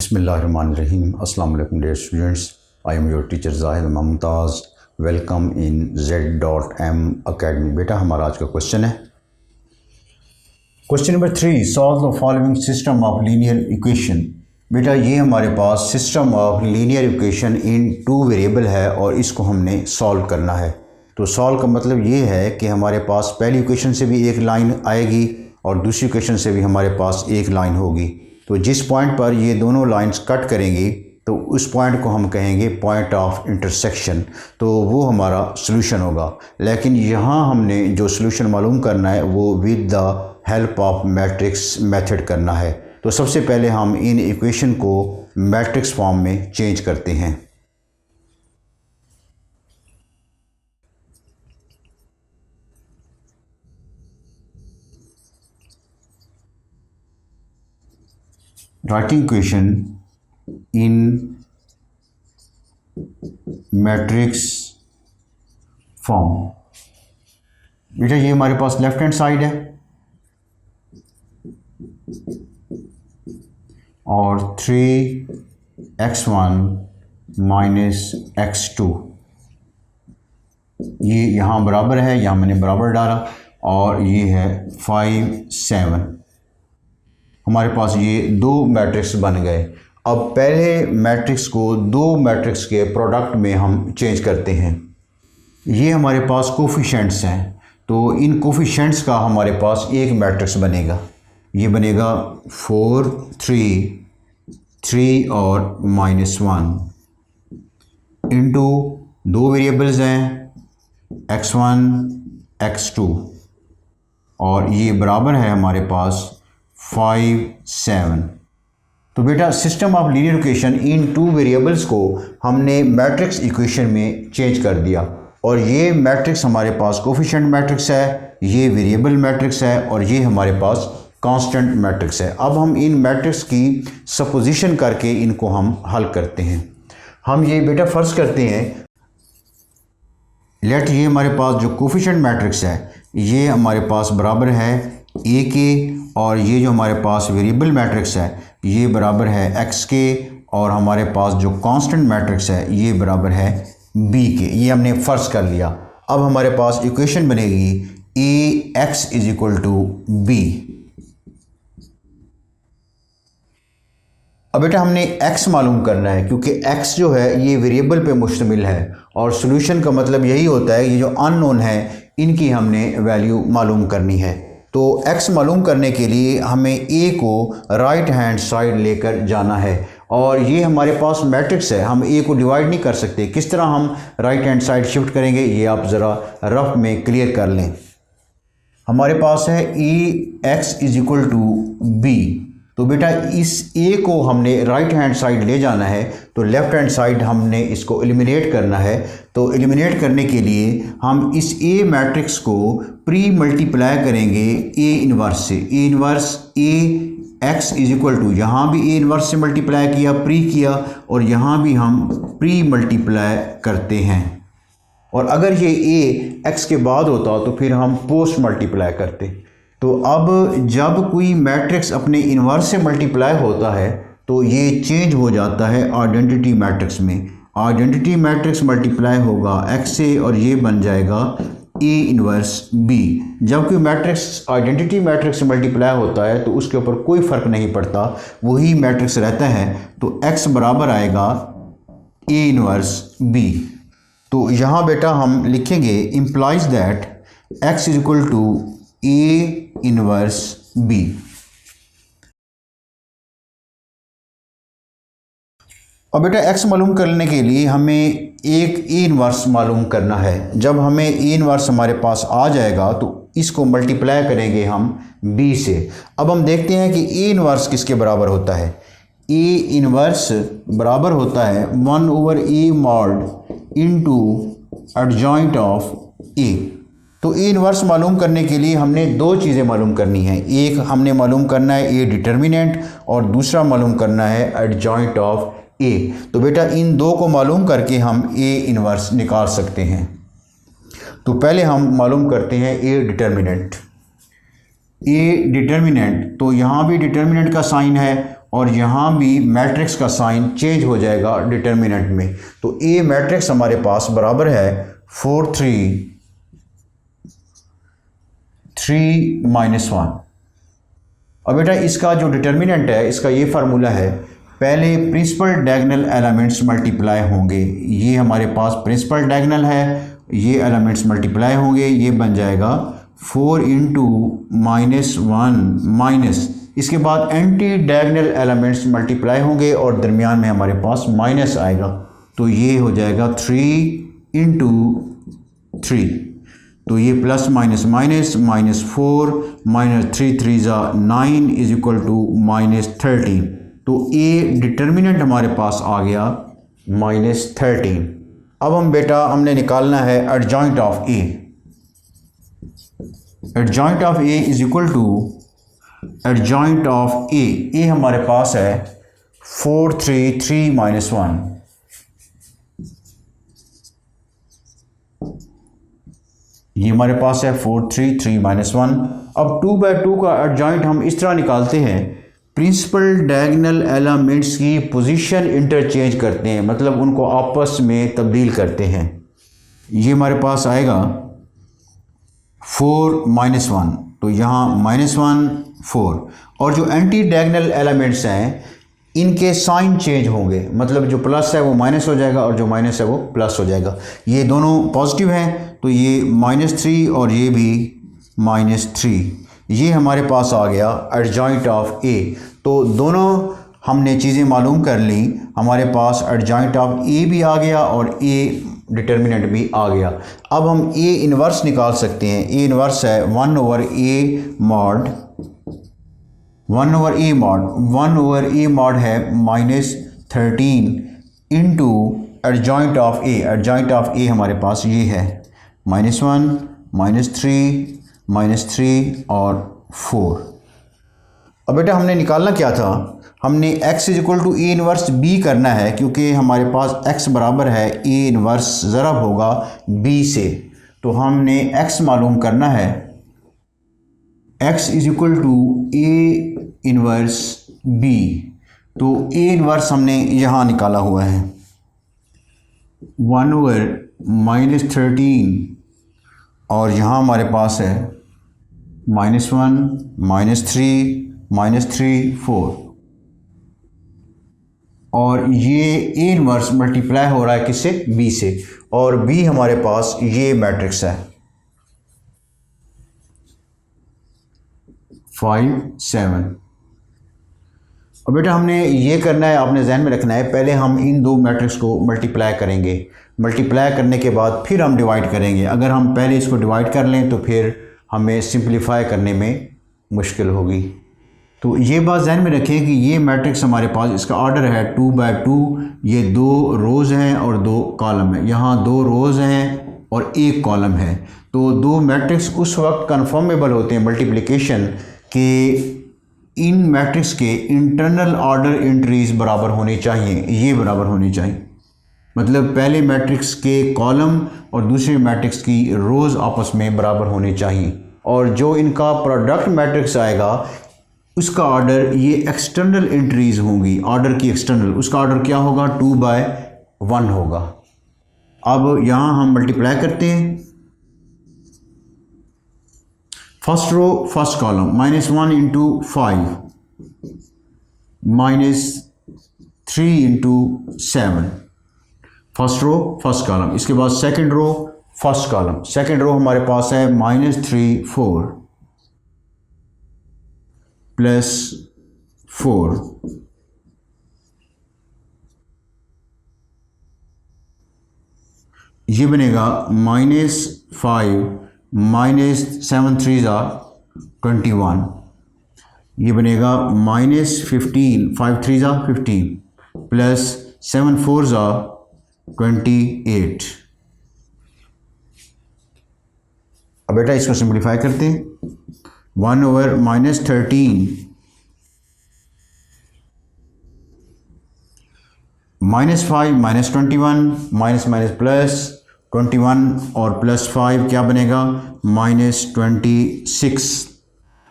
Bismillahirrahmanirrahim. Assalamu alaikum dear students. I am your teacher Zahid Mumtaz. Welcome in Z.M Academy. बेटा हमारा आज का question है question number 3. Solve the following system of linear equation. बेटा ये हमारे पास system of linear equation in 2 variable है और इसको हमने सॉल्व करना है. तो सॉल्व का मतलब ये है कि हमारे पास पहली इक्वेशन से भी एक लाइन आएगी और दूसरी इक्वेशन से भी हमारे पास एक लाइन होगी. तो जिस पॉइंट पर ये दोनों लाइंस कट करेंगी तो उस पॉइंट को हम कहेंगे पॉइंट ऑफ इंटरसेक्शन. तो वो हमारा सॉल्यूशन होगा. लेकिन यहाँ हमने जो सॉल्यूशन मालूम करना है वो with the help of matrix method करना है. तो सबसे पहले हम इन इक्वेशन को मैट्रिक्स फॉर्म में चेंज करते हैं. Writing equation in matrix form. बेटा ये हमारे पास लेफ्ट हैंड साइड है और 3x1 माइनस x2 ये यहाँ बराबर है, यहाँ मैंने बराबर डाला और ये है 5 7. हमारे पास ये 2 मैट्रिक्स बन गए. अब पहले मैट्रिक्स को 2 मैट्रिक्स के प्रोडक्ट में हम चेंज करते हैं. ये हमारे पास कोफिशिएंट्स हैं तो इन कोफिशिएंट्स का हमारे पास एक मैट्रिक्स बनेगा. ये बनेगा 4 3 और -1 इंटू 2 वेरिएबल्स हैं x1 x2 और ये बराबर है हमारे पास 5 7. तो बेटा system of linear equation in 2 variables को हमने मैट्रिक्स इक्वेशन में चेंज कर दिया और ये मैट्रिक्स हमारे पास कोफिशिएंट मैट्रिक्स है, ये वेरिएबल मैट्रिक्स है और ये हमारे पास कांस्टेंट मैट्रिक्स है. अब हम इन मैट्रिक्स की सपोजिशन करके इनको हम हल करते हैं. हम ये बेटा फर्ज करते हैं लेट ये हमारे पास जो कोफिशिएंट मैट्रिक्स है ये हमारे पास बराबर है ए के और ये जो हमारे पास वेरिएबल मैट्रिक्स है ये बराबर है x के और हमारे पास जो कांस्टेंट मैट्रिक्स है ये बराबर है b के. ये हमने फ़र्ज कर लिया. अब हमारे पास इक्वेशन बनेगी ax = b. अब बेटा हमने x मालूम करना है क्योंकि x जो है ये वेरिएबल पे मुश्तमिल है और सॉल्यूशन का मतलब यही होता है ये जो अननोन है इनकी हमने वैल्यू मालूम करनी है. तो x मालूम करने के लिए हमें a को राइट हैंड साइड लेकर जाना है और ये हमारे पास मैट्रिक्स है, हम a को डिवाइड नहीं कर सकते. किस तरह हम राइट हैंड साइड शिफ्ट करेंगे ये आप ज़रा रफ में क्लियर कर लें. हमारे पास है ax = b. तो बेटा इस a को हमने राइट हैंड साइड ले जाना है तो लेफ़्ट हैंड साइड हमने इसको एलिमिनेट करना है. तो एलिमिनेट करने के लिए हम इस a मैट्रिक्स को प्री मल्टीप्लाई करेंगे a इन्वर्स से. a इन्वर्स ax = यहाँ भी a इन्वर्स से मल्टीप्लाई किया, प्री किया और यहाँ भी हम प्री मल्टीप्लाई करते हैं. और अगर ये a x के बाद होता तो फिर हम पोस्ट मल्टीप्लाई करते. तो अब जब कोई मैट्रिक्स अपने इन्वर्स से मल्टीप्लाई होता है तो ये चेंज हो जाता है आइडेंटिटी मैट्रिक्स में. आइडेंटिटी मैट्रिक्स मल्टीप्लाई होगा x से और ये बन जाएगा a इन्वर्स b. जब कोई मैट्रिक्स आइडेंटिटी मैट्रिक्स से मल्टीप्लाई होता है तो उसके ऊपर कोई फ़र्क नहीं पड़ता, वही मैट्रिक्स रहता है. तो x बराबर आएगा a इन्वर्स b. तो यहाँ बेटा हम लिखेंगे implies that x = a inverse b. और बेटा x मालूम करने के लिए हमें एक a इन्वर्स मालूम करना है. जब हमें a इन्वर्स हमारे पास आ जाएगा तो इसको मल्टीप्लाई करेंगे हम b से. अब हम देखते हैं कि a इन्वर्स किसके बराबर होता है. a इन्वर्स बराबर होता है 1/a mod into adjoint of a. तो ए इन्वर्स मालूम करने के लिए हमने 2 चीज़ें मालूम करनी है. एक हमने मालूम करना है ए डिटर्मिनेंट और दूसरा मालूम करना है एडजॉइंट ऑफ ए. तो बेटा इन 2 को मालूम करके हम ए इन्वर्स निकाल सकते हैं. तो पहले हम मालूम करते हैं ए डिटर्मिनेंट. ए डिटर्मिनेंट, तो यहाँ भी डिटर्मिनेंट का साइन है और यहाँ भी मैट्रिक्स का साइन चेंज हो जाएगा डिटर्मिनेंट में। तो ए मैट्रिक्स हमारे पास बराबर है 4 3 3 -1। अब बेटा इसका जो डिटर्मिनेंट है इसका ये फार्मूला है, पहले प्रिंसिपल डायगोनल एलिमेंट्स मल्टीप्लाई होंगे, ये हमारे पास प्रिंसिपल डायगोनल है, ये एलिमेंट्स मल्टीप्लाई होंगे, ये बन जाएगा 4 × -1 माइनस, इसके बाद एंटी डायगोनल एलिमेंट्स मल्टीप्लाई होंगे और दरमियान में हमारे पास माइनस आएगा, तो ये हो जाएगा 3 × 3, तो ये plus minus minus -4 -3 3 9 is equal to -13। तो ए डिटर्मिनेंट हमारे पास आ गया -13। अब हमने निकालना है adjoint of A. Adjoint of A is equal to adjoint of A हमारे पास है 4 3 3 -1। ये हमारे पास है 4 3 3 -1। अब 2/2 का एडजॉइंट हम इस तरह निकालते हैं, प्रिंसिपल डायगोनल एलिमेंट्स की पोजीशन इंटरचेंज करते हैं, मतलब उनको आपस में तब्दील करते हैं। ये हमारे पास आएगा 4 -1, तो यहाँ -1 4, और जो एंटी डायगोनल एलिमेंट्स हैं इनके साइन चेंज होंगे, मतलब जो प्लस है वो माइनस हो जाएगा और जो माइनस है वो प्लस हो जाएगा। ये दोनों पॉजिटिव हैं तो ये -3 और ये भी -3, ये हमारे पास आ गया एडजॉइंट ऑफ ए। तो दोनों हमने चीज़ें मालूम कर ली, हमारे पास एडजॉइंट ऑफ ए भी आ गया और ए डिटर्मिनेंट भी आ गया। अब हम ए इन्वर्स निकाल सकते हैं। ए इन्वर्स है 1/a मॉड, 1/a मॉड है -13 into adjoint of A. Adjoint of A हमारे पास ये है -1 -3 और 4। अब बेटा हमने निकालना क्या था, हमने x is equal to a inverse b करना है, क्योंकि हमारे पास x बराबर है a इन्वर्स ज़रब होगा b से, तो हमने x मालूम करना है। x is equal to a inverse b, तो a इन्वर्स हमने यहाँ निकाला हुआ है 1/-13, और यहाँ हमारे पास है -1 -3 4, और ये ए इन्वर्स मल्टीप्लाई हो रहा है किससे, बी से, और बी हमारे पास ये मैट्रिक्स है 5 7। अब बेटा हमने ये करना है, आपने जहन में रखना है, पहले हम इन दो मैट्रिक्स को मल्टीप्लाई करेंगे, मल्टीप्लाई करने के बाद फिर हम डिवाइड करेंगे। अगर हम पहले इसको डिवाइड कर लें तो फिर हमें सिंप्लीफाई करने में मुश्किल होगी। तो ये बात जहन में रखें कि ये मैट्रिक्स हमारे पास, इसका ऑर्डर है 2/2, ये 2 रोज़ हैं और 2 कॉलम है, यहाँ 2 रोज़ हैं और 1 कॉलम है। तो 2 मैट्रिक्स उस वक्त कन्फर्मेबल होते हैं मल्टीप्लिकेशन के इन मैट्रिक्स के इंटरनल ऑर्डर एंट्रीज बराबर होनी चाहिए, ये बराबर होनी चाहिए, मतलब पहले मैट्रिक्स के कॉलम और दूसरे मैट्रिक्स की रोज़ आपस में बराबर होनी चाहिए, और जो इनका प्रोडक्ट मैट्रिक्स आएगा उसका ऑर्डर, ये एक्सटर्नल एंट्रीज होंगी, ऑर्डर की एक्सटर्नल, उसका ऑर्डर क्या होगा 2/1 होगा। अब यहाँ हम मल्टीप्लाई करते हैं, first row first column -1 × 5 -3 × 7, first row first column. इसके बाद second row first column, second row हमारे पास है -3 4 +4, ये बनेगा -5 -7 3 21, ये बनेगा -15 5 3 15 +7 4 28। अब बेटा इसको सिंप्लीफाई करते हैं, 1/-13 -5 -21 +21 और +5 क्या बनेगा -26,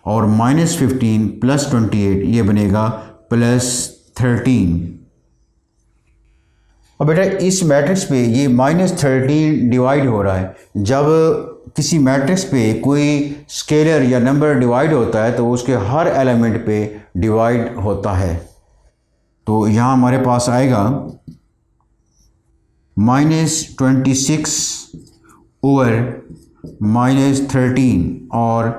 और -15 +28 ये बनेगा प्लस 13। और बेटा इस मैट्रिक्स पे ये -13 डिवाइड हो रहा है। जब किसी मैट्रिक्स पे कोई स्केलर या नंबर डिवाइड होता है तो उसके हर एलिमेंट पे डिवाइड होता है। तो यहाँ हमारे पास आएगा -26 ओवर -13 और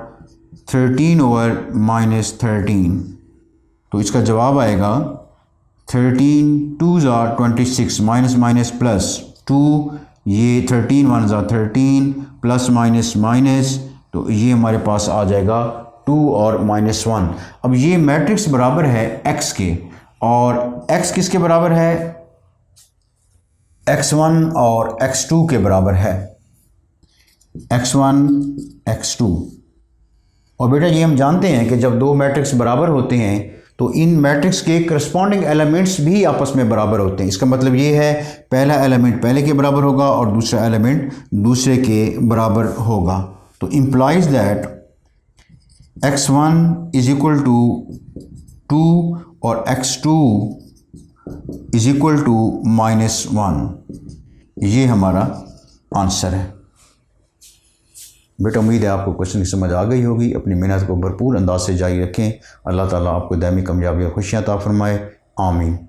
13 ओवर -13। तो इसका जवाब आएगा 13 2 ज़ा 26 माइनस माइनस प्लस 2, ये 13 1 ज़ा 13 प्लस माइनस माइनस, तो ये हमारे पास आ जाएगा 2 और -1। अब ये मैट्रिक्स बराबर है x के, और x किसके बराबर है? x1 और x2 के बराबर है, x1 x2। और बेटा ये हम जानते हैं कि जब दो मैट्रिक्स बराबर होते हैं तो इन मैट्रिक्स के करस्पॉन्डिंग एलिमेंट्स भी आपस में बराबर होते हैं। इसका मतलब ये है पहला एलिमेंट पहले के बराबर होगा और दूसरा एलिमेंट दूसरे के बराबर होगा। तो implies that x1 is equal to 2 और x2 इज इक्वल टू -1। ये हमारा आंसर है। बेटा उम्मीद है आपको क्वेश्चन की समझ आ गई होगी। अपनी मेहनत को भरपूर अंदाज से जारी रखें। अल्लाह ताला आपको दायमी कामयाबी और खुशियाँ अता फरमाए। आमीन।